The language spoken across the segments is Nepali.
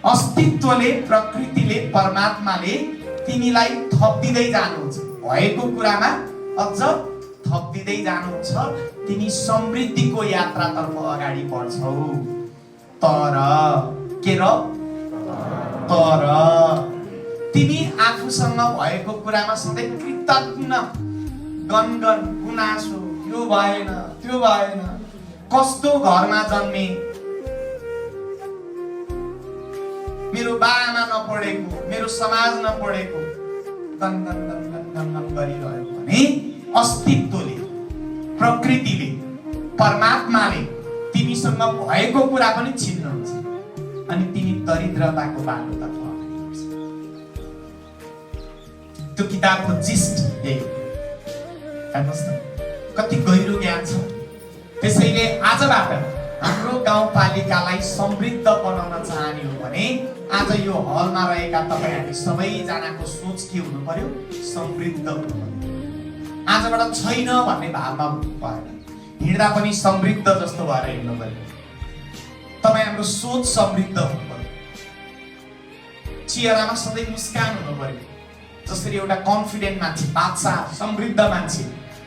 अस्तित्वले, प्रकृतिले, परमात्माले तिमीलाई थपिदिँदै जानुहुन्छ। भएको कुरामा अझ थपिदिँदै जानुहुन्छ। तिमी समृद्धिको यात्रातर्फ अगाडि बढ्छौ। तर के र? तर तिमी आफूसँग भएको कुरामा सधैँ कृतज्ञ, गनगन, गुनासो, यो भएन, त्यो भएन, कस्तो घरमा जन्मे, मेरो बाआमा नपढेको, मेरो समाज नपढेको, गनगन गनगन गनगन गरिरह्यो भने अस्तित्वले, प्रकृतिले, परमात्माले तिमीसँग भएको कुरा पनि छिन्नुहुन्छ अनि तिमी दरिद्रताको बाटोतर्फ अगाडि बढ्छौ। त्यो किताबको जिस्ट यही हो। हेर्नुहोस् न, कति गहिरो ज्ञान छ। त्यसैले आजबाट हाम्रो गाउँपालिकालाई समृद्ध बनाउन चाहने हो भने आज यो हलमा रहेका तपाईहरु सबैजनाको सोच के हुनु पर्यो? समृद्ध हुनु पर्यो। आजबाट छैन भन्ने भावना हुनु भएन। हिँड्दा पनि समृद्ध जस्तो भएर हिँड्नु पर्यो। तपाईहरुको सोच समृद्ध हुनु पर्यो। चेहरामा सधैँ मुस्कान हुनु पर्यो। जसरी एउटा कन्फिडेन्ट मान्छे, बादशाह, समृद्ध मान्छे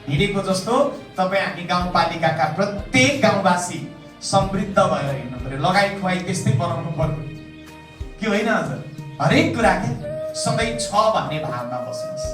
हिँडेको जस्तो तपाई हामी गाउँपालिकाका प्रत्येक गाउँवासी समृद्ध भएर हिँड्नु पर्यो। लगाई खुवाई त्यस्तै बनाउनु पर्यो कि होइन? हजुर, हरेक कुरा के सधैँ छ भन्ने भावना बस्नुहोस्।